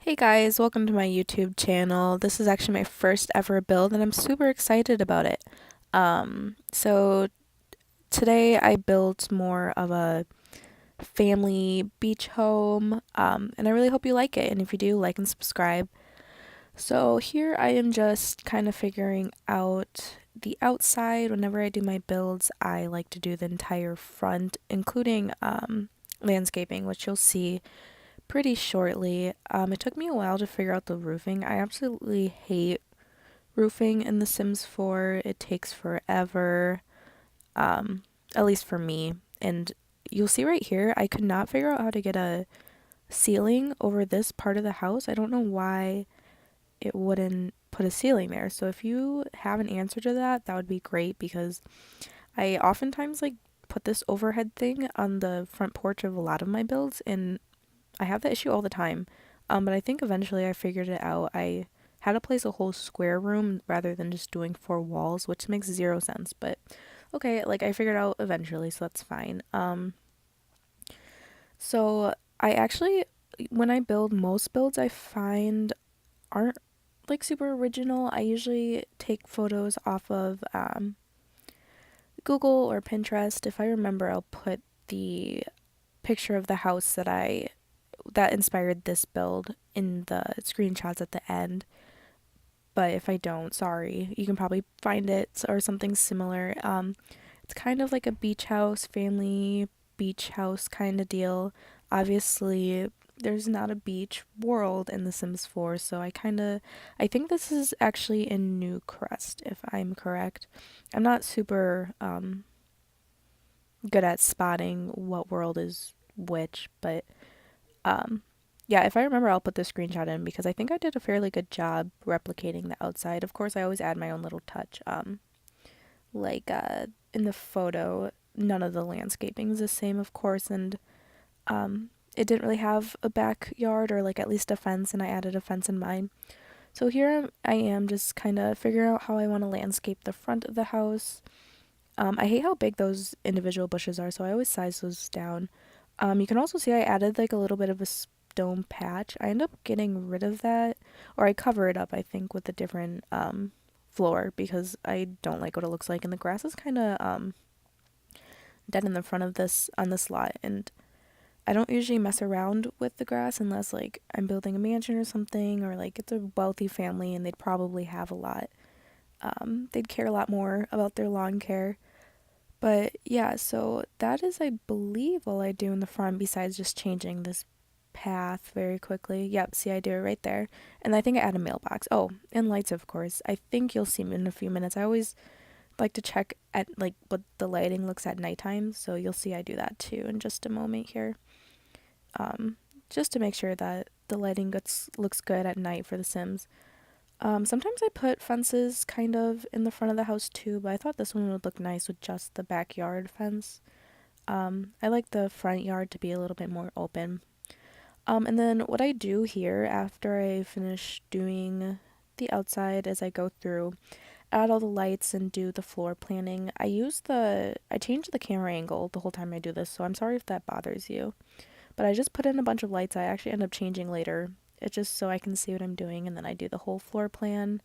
Hey guys, welcome to my YouTube channel. This is actually my first ever build and I'm super excited about it. So today I built more of a family beach home, and I really hope you like it. And if you do, like and subscribe. So here I am just kind of figuring out the outside. Whenever I do my builds, I like to do the entire front, including landscaping, which you'll see pretty shortly. It took me a while to figure out the roofing. I absolutely hate roofing in The Sims 4. It takes forever, um, at least for me. And you'll see right here, I could not figure out how to get a ceiling over this part of the house. I don't know why it wouldn't put a ceiling there. So if you have an answer to that, that would be great because I oftentimes like put this overhead thing on the front porch of a lot of my builds and I have that issue all the time. But I think eventually I figured it out. I had to place a whole square room rather than just doing four walls, which makes zero sense. But okay, like I figured out eventually, so that's fine. So I actually, when I build, most builds I find aren't like super original. I usually take photos off of Google or Pinterest. If I remember, I'll put the picture of the house that inspired this build in the screenshots at the end. But if I don't, sorry. You can probably find it or something similar. It's kind of like a beach house, family beach house kind of deal. Obviously, there's not a beach world in The Sims 4, so I think this is actually in New Crest, if I'm correct. I'm not super good at spotting what world is which, but um, yeah, if I remember, I'll put the screenshot in because I think I did a fairly good job replicating the outside. Of course, I always add my own little touch. Like in the photo, none of the landscaping is the same, of course, and it didn't really have a backyard or like at least a fence, and I added a fence in mine. So here I am just kind of figuring out how I want to landscape the front of the house. I hate how big those individual bushes are, so I always size those down. You can also see I added like a little bit of a stone patch. I end up getting rid of that, or I cover it up, I think, with a different floor because I don't like what it looks like, and the grass is kind of dead in the front of this on this lot, and I don't usually mess around with the grass unless like I'm building a mansion or something, or like it's a wealthy family and they'd probably have a lot. They'd care a lot more about their lawn care. But yeah, so that is, I believe, all I do in the front besides just changing this path very quickly. Yep, see, I do it right there. And I think I add a mailbox. Oh, and lights, of course. I think you'll see me in a few minutes. I always like to check at like what the lighting looks at nighttime, so you'll see I do that too in just a moment here. Um, just to make sure that the lighting looks good at night for The Sims. Sometimes I put fences kind of in the front of the house too, but I thought this one would look nice with just the backyard fence. I like the front yard to be a little bit more open. And then what I do here after I finish doing the outside as I go through, add all the lights and do the floor planning. I change the camera angle the whole time I do this, so I'm sorry if that bothers you. But I just put in a bunch of lights I actually end up changing later. It's just so I can see what I'm doing, and then I do the whole floor plan.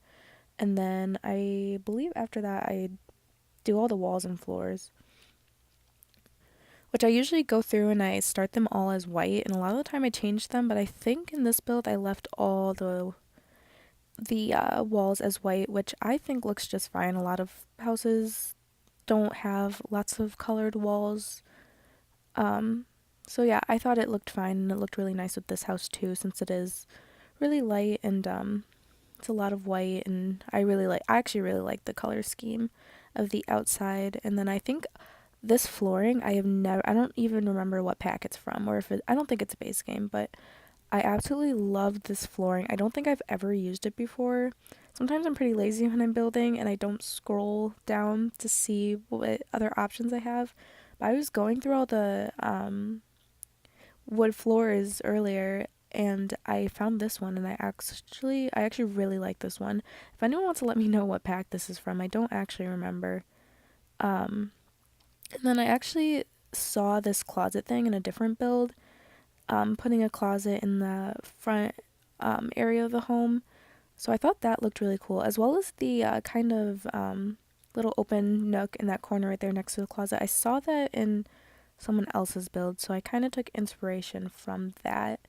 And then I believe after that I do all the walls and floors, which I usually go through and I start them all as white, and a lot of the time I change them, but I think in this build I left all the walls as white, which I think looks just fine. A lot of houses don't have lots of colored walls. Um, so yeah, I thought it looked fine and it looked really nice with this house too, since it is really light and it's a lot of white, and I actually really like the color scheme of the outside. And then I think this flooring, I don't even remember what pack it's from, or I don't think it's a base game, but I absolutely love this flooring. I don't think I've ever used it before. Sometimes I'm pretty lazy when I'm building and I don't scroll down to see what other options I have. But I was going through all the wood floors earlier and I found this one, and I actually really like this one. If anyone wants to let me know what pack this is from, I don't actually remember. Um and then I actually saw this closet thing in a different build, putting a closet in the front area of the home. So I thought that looked really cool, as well as the kind of little open nook in that corner right there next to the closet. I saw that in someone else's build, so I kind of took inspiration from that.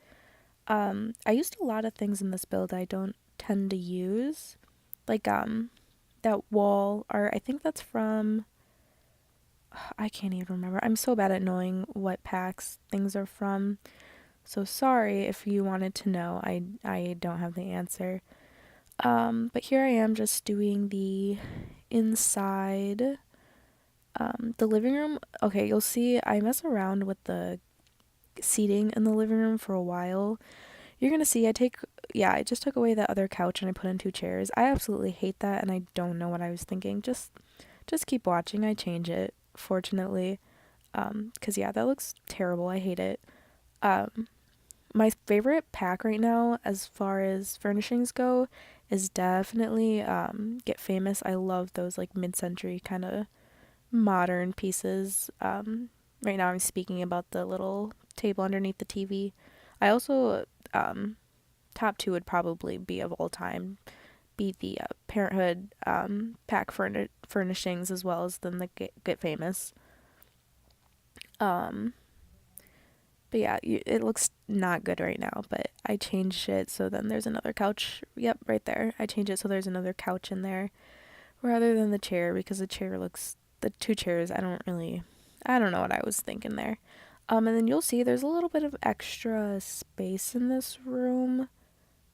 I used a lot of things in this build I don't tend to use, like that wall art. I think that's from, I can't even remember. I'm so bad at knowing what packs things are from. So sorry if you wanted to know. I don't have the answer. But here I am just doing the inside, the living room. Okay, you'll see I mess around with the seating in the living room for a while. You're gonna see I just took away that other couch and I put in two chairs. I absolutely hate that and I don't know what I was thinking. Just keep watching. I change it, fortunately. 'Cause yeah, that looks terrible. I hate it. Um, my favorite pack right now as far as furnishings go is definitely Get Famous. I love those like mid-century kind of modern pieces. Right now I'm speaking about the little table underneath the TV. I also top two would probably be of all time be the Parenthood pack furnishings as well as then the Get Famous. Um, but yeah, it looks not good right now, but I changed it so then there's another couch. Yep, right there. I changed it so there's another couch in there rather than the chair because the two chairs, I don't know what I was thinking there. And then you'll see there's a little bit of extra space in this room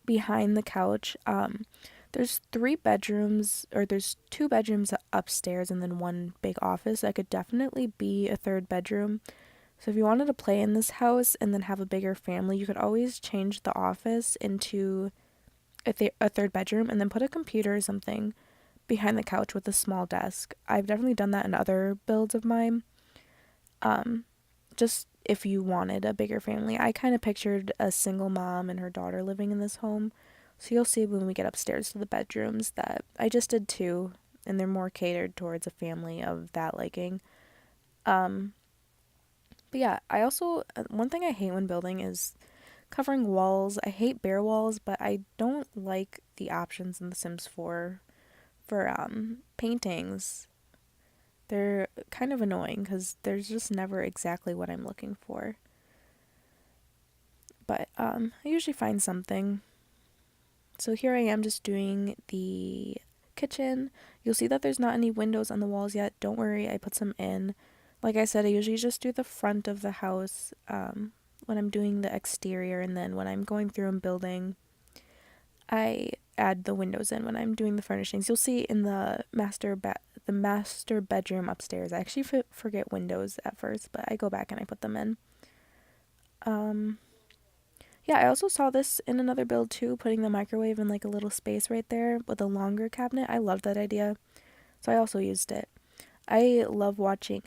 behind the couch. There's there's two bedrooms upstairs and then one big office. That could definitely be a third bedroom. So if you wanted to play in this house and then have a bigger family, you could always change the office into a third bedroom and then put a computer or something behind the couch with a small desk. I've definitely done that in other builds of mine. Um, just if you wanted a bigger family. I kind of pictured a single mom and her daughter living in this home. So you'll see when we get upstairs to the bedrooms that I just did two, and they're more catered towards a family of that liking. Um, but yeah, I also, one thing I hate when building is covering walls. I hate bare walls, but I don't like the options in The Sims 4 for paintings. They're kind of annoying because there's just never exactly what I'm looking for. But I usually find something. So here I am just doing the kitchen. You'll see that there's not any windows on the walls yet. Don't worry, I put some in. Like I said, I usually just do the front of the house when I'm doing the exterior, and then when I'm going through and building, I add the windows in when I'm doing the furnishings. You'll see in the master bedroom upstairs. I actually forget windows at first, but I go back and I put them in. Um, yeah, I also saw this in another build too, putting the microwave in like a little space right there with a longer cabinet. I loved that idea, so I also used it. I love watching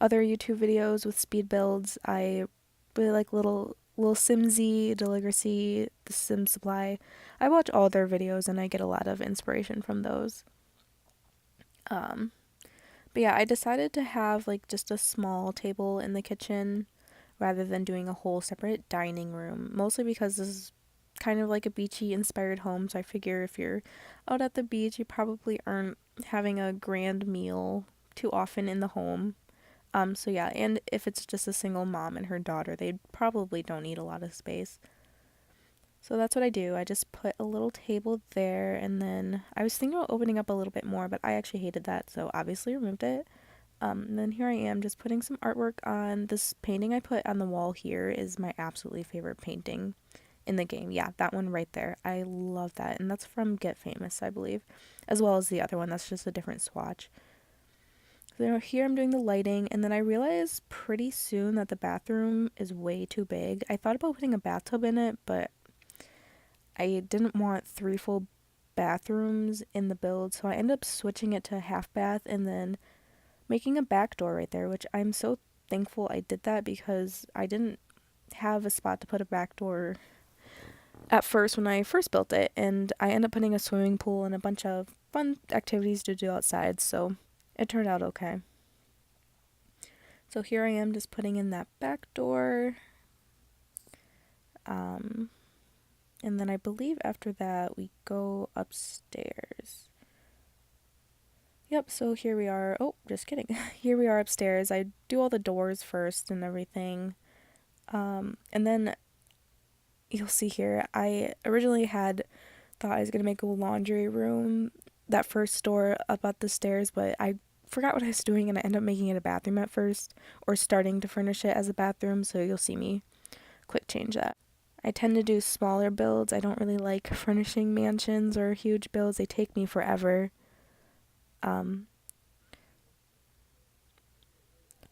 other YouTube videos with speed builds. I really like little Simsy, Deligracy, The Sim Supply. I watch all their videos and I get a lot of inspiration from those. Um, but yeah, I decided to have like just a small table in the kitchen rather than doing a whole separate dining room, mostly because this is kind of like a beachy inspired home, so I figure if you're out at the beach, you probably aren't having a grand meal too often in the home. So yeah, and if it's just a single mom and her daughter, they probably don't need a lot of space. So that's what I do. I just put a little table there, and then I was thinking about opening up a little bit more, but I actually hated that, so obviously removed it. And then here I am just putting some artwork on. This painting I put on the wall here is my absolutely favorite painting in the game. Yeah, that one right there. I love that. And that's from Get Famous, I believe, as well as the other one. That's just a different swatch. So here I'm doing the lighting, and then I realized pretty soon that the bathroom is way too big. I thought about putting a bathtub in it, but I didn't want three full bathrooms in the build, so I ended up switching it to a half bath and then making a back door right there, which I'm so thankful I did that because I didn't have a spot to put a back door at first when I first built it, and I ended up putting a swimming pool and a bunch of fun activities to do outside, so it turned out okay. So here I am just putting in that back door. Um, and then I believe after that we go upstairs. Yep, so here we are. Oh, just kidding. Here we are upstairs. I do all the doors first and everything. And then you'll see here, I originally had thought I was going to make a laundry room, that first door up at the stairs, but I forgot what I was doing and I ended up making it a bathroom at first, or starting to furnish it as a bathroom, so you'll see me quick change that. I tend to do smaller builds. I don't really like furnishing mansions or huge builds. They take me forever. Um,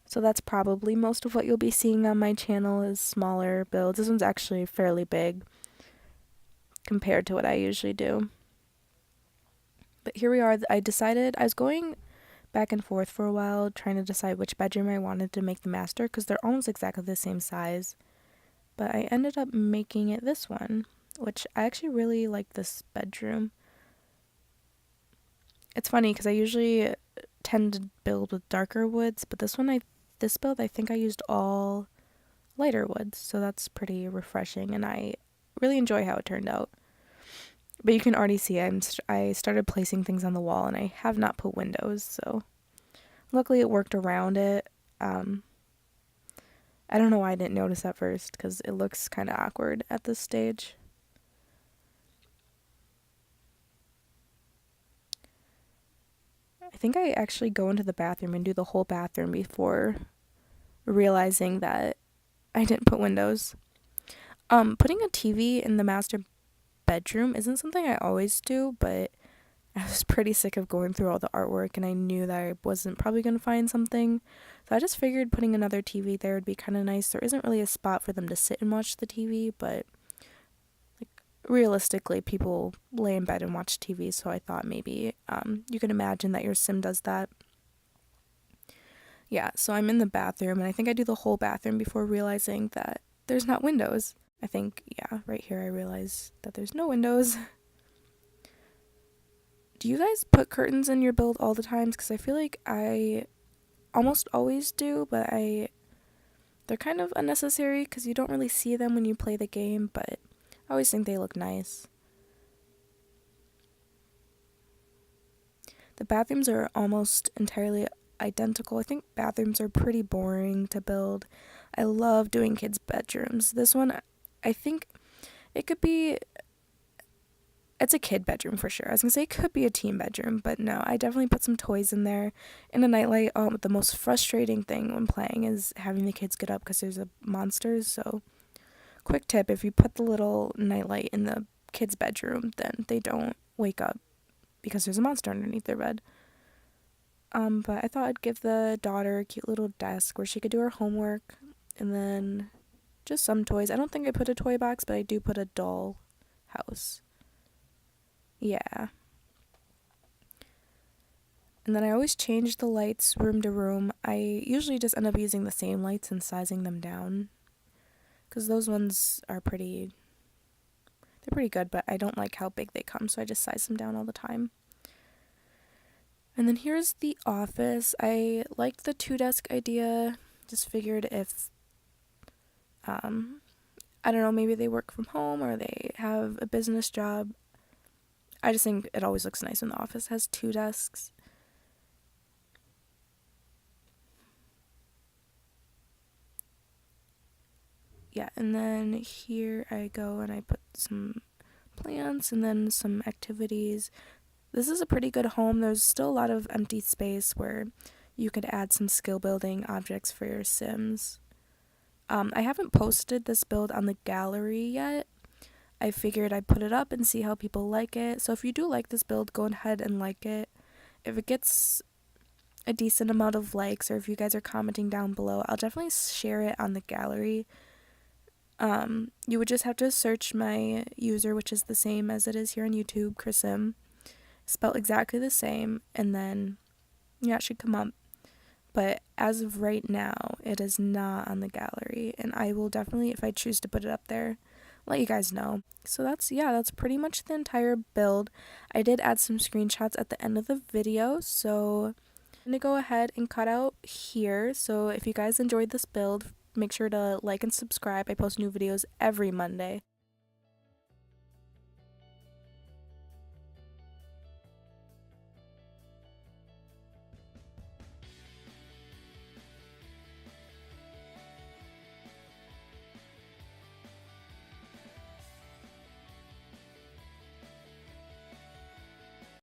so that's probably most of what you'll be seeing on my channel is smaller builds. This one's actually fairly big compared to what I usually do. But here we are. I decided I was going back and forth for a while trying to decide which bedroom I wanted to make the master because they're almost exactly the same size. But I ended up making it this one, which I actually really like this bedroom. It's funny because I usually tend to build with darker woods, but this build I think I used all lighter woods, so that's pretty refreshing and I really enjoy how it turned out. But you can already see I started placing things on the wall and I have not put windows, so luckily it worked around it. I don't know why I didn't notice at first because it looks kind of awkward at this stage. I think I actually go into the bathroom and do the whole bathroom before realizing that I didn't put windows. Putting a TV in the master bedroom isn't something I always do, but I was pretty sick of going through all the artwork and I knew that I wasn't probably going to find something. So I just figured putting another TV there would be kind of nice. There isn't really a spot for them to sit and watch the TV, but like realistically, people lay in bed and watch TV, so I thought maybe you can imagine that your sim does that. Yeah, so I'm in the bathroom and I think I do the whole bathroom before realizing that there's not windows. I think, yeah, right here I realize that there's no windows. Do you guys put curtains in your build all the times? Because I feel like I almost always do, but they're kind of unnecessary because you don't really see them when you play the game, but I always think they look nice. The bathrooms are almost entirely identical. I think bathrooms are pretty boring to build. I love doing kids' bedrooms. This one, I think it could be... It's a kid bedroom for sure. I was going to say it could be a teen bedroom, but no, I definitely put some toys in there. In a nightlight, the most frustrating thing when playing is having the kids get up because there's a monsters. So, quick tip, if you put the little nightlight in the kids' bedroom, then they don't wake up because there's a monster underneath their bed. But I thought I'd give the daughter a cute little desk where she could do her homework, and then just some toys. I don't think I put a toy box, but I do put a doll house. Yeah. And then I always change the lights room to room. I usually just end up using the same lights and sizing them down, because those ones are they're pretty good, but I don't like how big they come, so I just size them down all the time. And then here's the office. I liked the 2-desk idea. Just figured if, I don't know, maybe they work from home or they have a business job. I just think it always looks nice when the office has 2 desks. Yeah, and then here I go and I put some plants and then some activities. This is a pretty good home. There's still a lot of empty space where you could add some skill building objects for your Sims. I haven't posted this build on the gallery yet. I figured I'd put it up and see how people like it. So if you do like this build, go ahead and like it. If it gets a decent amount of likes, or if you guys are commenting down below, I'll definitely share it on the gallery. You would just have to search my user, which is the same as it is here on YouTube, Krissim, spelled exactly the same, and then yeah, it should come up. But as of right now, it is not on the gallery, and I will definitely, if I choose to put it up there, let you guys know. So that's pretty much the entire build. I did add some screenshots at the end of the video, so I'm gonna go ahead and cut out here. So if you guys enjoyed this build, Make sure to like and subscribe. I post new videos every Monday.